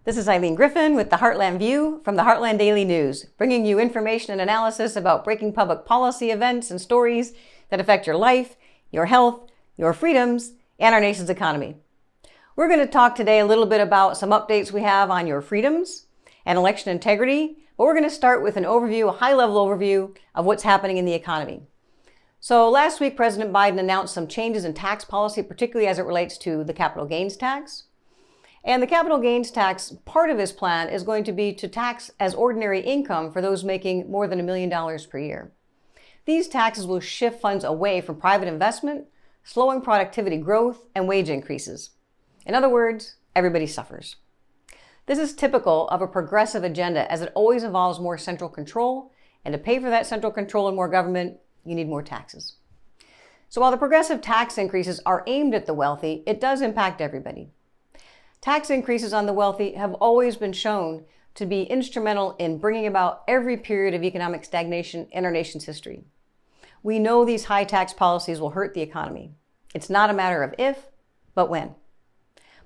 This is Eileen Griffin with the Heartland View from the Heartland Daily News, bringing you information and analysis about breaking public policy events and stories that affect your life, your health, your freedoms, and our nation's economy. We're going to talk today a little bit about some updates we have on your freedoms and election integrity, but we're going to start with an overview, a high-level overview of what's happening in the economy. So last week, President Biden announced some changes in tax policy, particularly as it relates to the capital gains tax. And the capital gains tax, part of his plan is going to be to tax as ordinary income for those making more than $1 million per year. These taxes will shift funds away from private investment, slowing productivity growth and wage increases. In other words, everybody suffers. This is typical of a progressive agenda, as it always involves more central control, and to pay for that central control and more government, you need more taxes. So while the progressive tax increases are aimed at the wealthy, it does impact everybody. Tax increases on the wealthy have always been shown to be instrumental in bringing about every period of economic stagnation in our nation's history. We know these high tax policies will hurt the economy. It's not a matter of if, but when.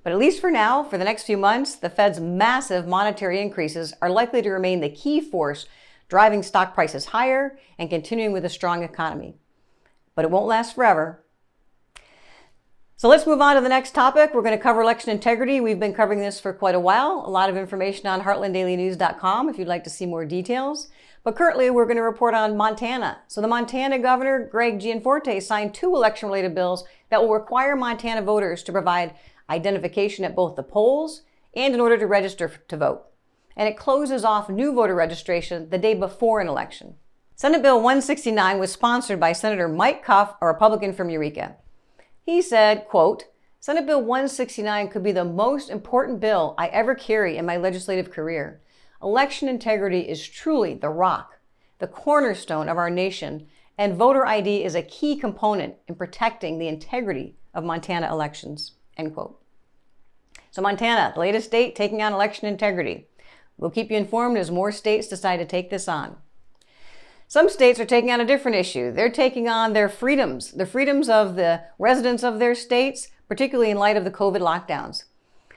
But at least for now, for the next few months, the Fed's massive monetary increases are likely to remain the key force driving stock prices higher and continuing with a strong economy. But it won't last forever. So let's move on to the next topic. We're going to cover election integrity. We've been covering this for quite a while. A lot of information on heartlanddailynews.com if you'd like to see more details. But currently, we're going to report on Montana. So the Montana governor, Gianforte, signed 2 election-related bills that will require Montana voters to provide identification at both the polls and in order to register to vote. And it closes off new voter registration the day before an election. Senate Bill 169 was sponsored by Senator Mike Cuff, a Republican from Eureka. He said, quote, "Senate Bill 169 could be the most important bill I ever carry in my legislative career. Election integrity is truly the rock, the cornerstone of our nation, and voter ID is a key component in protecting the integrity of Montana elections," end quote. So Montana, the latest state taking on election integrity. We'll keep you informed as more states decide to take this on. Some states are taking on a different issue. They're taking on their freedoms, the freedoms of the residents of their states, particularly in light of the COVID lockdowns.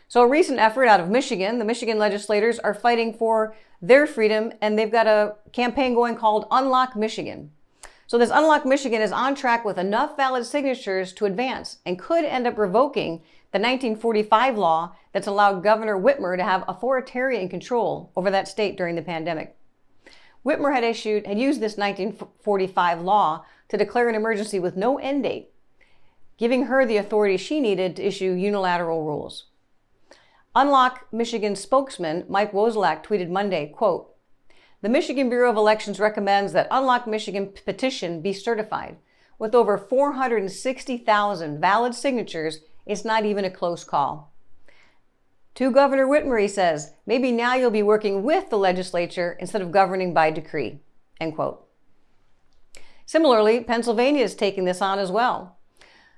So a recent effort out of Michigan, the Michigan legislators are fighting for their freedom, and they've got a campaign going called Unlock Michigan. So this Unlock Michigan is on track with enough valid signatures to advance and could end up revoking the 1945 law that's allowed Governor Whitmer to have authoritarian control over that state during the pandemic. Whitmer had used this 1945 law to declare an emergency with no end date, giving her the authority she needed to issue unilateral rules. Unlock Michigan spokesman Mike Wozelak tweeted Monday, quote, "The Michigan Bureau of Elections recommends that Unlock Michigan Petition be certified. With over 460,000 valid signatures, it's not even a close call." To Governor Whitmer, he says, "Maybe now you'll be working with the legislature instead of governing by decree," end quote. Similarly, Pennsylvania is taking this on as well.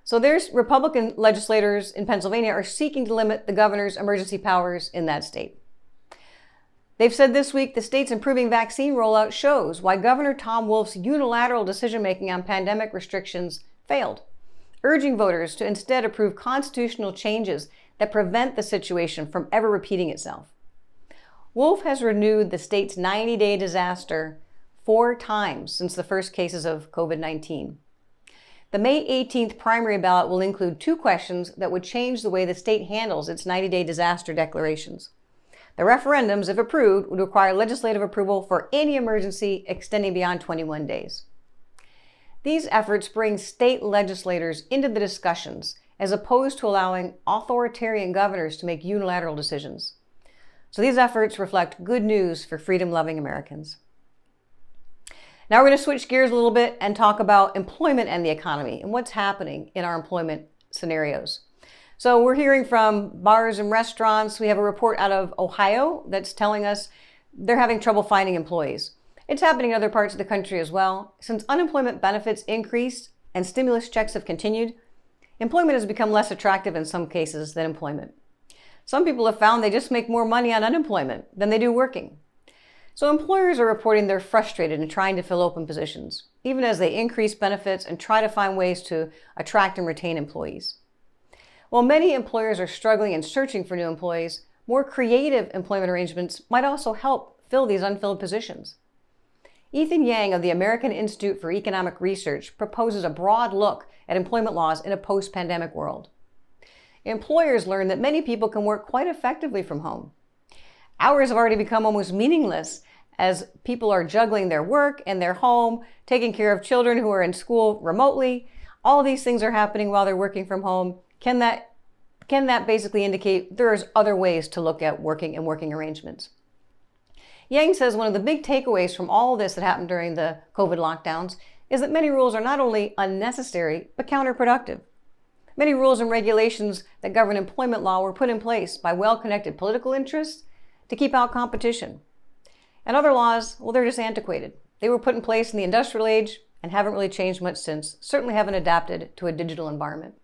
So there's Republican legislators in Pennsylvania are seeking to limit the governor's emergency powers in that state. They've said this week the state's improving vaccine rollout shows why Governor Tom Wolf's unilateral decision-making on pandemic restrictions failed, urging voters to instead approve constitutional changes that prevent the situation from ever repeating itself. Wolf has renewed the state's 90-day disaster 4 times since the first cases of COVID-19. The May 18th primary ballot will include 2 questions that would change the way the state handles its 90-day disaster declarations. The referendums, if approved, would require legislative approval for any emergency extending beyond 21 days. These efforts bring state legislators into the discussions as opposed to allowing authoritarian governors to make unilateral decisions. So these efforts reflect good news for freedom-loving Americans. Now we're going to switch gears a little bit and talk about employment and the economy and what's happening in our employment scenarios. So we're hearing from bars and restaurants. We have a report out of Ohio that's telling us they're having trouble finding employees. It's happening in other parts of the country as well. Since unemployment benefits increased and stimulus checks have continued, employment has become less attractive in some cases than employment. Some people have found they just make more money on unemployment than they do working. So employers are reporting they're frustrated in trying to fill open positions, even as they increase benefits and try to find ways to attract and retain employees. While many employers are struggling and searching for new employees, more creative employment arrangements might also help fill these unfilled positions. Ethan Yang of the American Institute for Economic Research proposes a broad look at employment laws in a post-pandemic world. Employers learn that many people can work quite effectively from home. Hours have already become almost meaningless as people are juggling their work and their home, taking care of children who are in school remotely. All these things are happening while they're working from home. Can that basically indicate there's other ways to look at working and working arrangements? Yang says one of the big takeaways from all of this that happened during the COVID lockdowns is that many rules are not only unnecessary, but counterproductive. Many rules and regulations that govern employment law were put in place by well-connected political interests to keep out competition. And other laws, well, they're just antiquated. They were put in place in the industrial age and haven't really changed much since, certainly haven't adapted to a digital environment.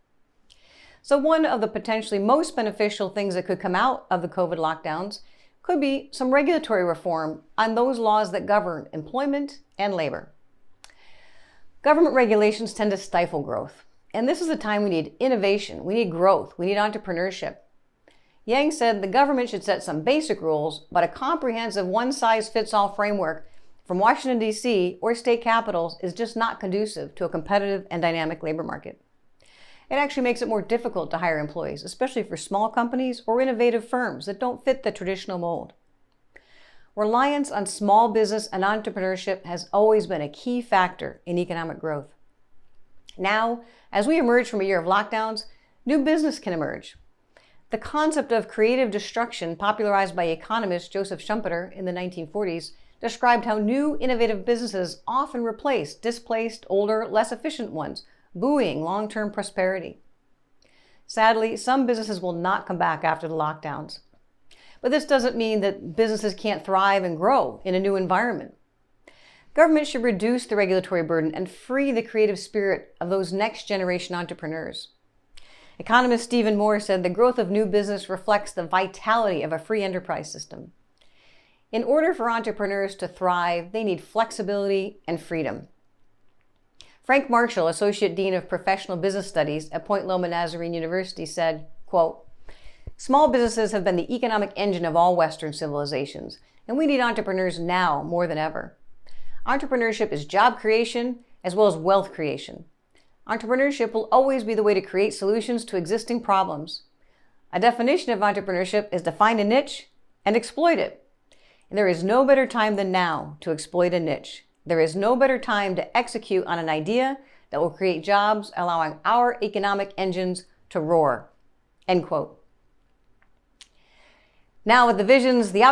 So one of the potentially most beneficial things that could come out of the COVID lockdowns could be some regulatory reform on those laws that govern employment and labor. Government regulations tend to stifle growth. And this is a time we need innovation, we need growth, we need entrepreneurship. Yang said the government should set some basic rules, but a comprehensive one-size-fits-all framework from Washington, D.C. or state capitals is just not conducive to a competitive and dynamic labor market. It actually makes it more difficult to hire employees, especially for small companies or innovative firms that don't fit the traditional mold. Reliance on small business and entrepreneurship has always been a key factor in economic growth. Now, as we emerge from a year of lockdowns, new business can emerge. The concept of creative destruction, popularized by economist Joseph Schumpeter in the 1940s, described how new, innovative businesses often replace displaced, older, less efficient ones, buoying long-term prosperity. Sadly, some businesses will not come back after the lockdowns. But this doesn't mean that businesses can't thrive and grow in a new environment. Government should reduce the regulatory burden and free the creative spirit of those next-generation entrepreneurs. Economist Stephen Moore said the growth of new business reflects the vitality of a free enterprise system. In order for entrepreneurs to thrive, they need flexibility and freedom. Frank Marshall, Associate Dean of Professional Business Studies at Point Loma Nazarene University, said, quote, "Small businesses have been the economic engine of all Western civilizations, and we need entrepreneurs now more than ever. Entrepreneurship is job creation as well as wealth creation. Entrepreneurship will always be the way to create solutions to existing problems. A definition of entrepreneurship is to find a niche and exploit it. And there is no better time than now to exploit a niche. There is no better time to execute on an idea that will create jobs, allowing our economic engines to roar." End quote. Now, with the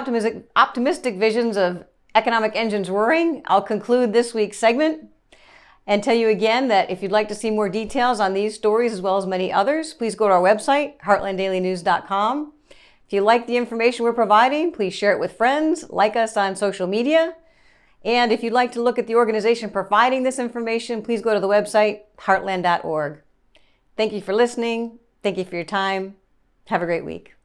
optimistic visions of economic engines roaring, I'll conclude this week's segment and tell you again that if you'd like to see more details on these stories as well as many others, please go to our website, heartlanddailynews.com. If you like the information we're providing, please share it with friends, like us on social media. And if you'd like to look at the organization providing this information, please go to the website, heartland.org. Thank you for listening. Thank you for your time. Have a great week.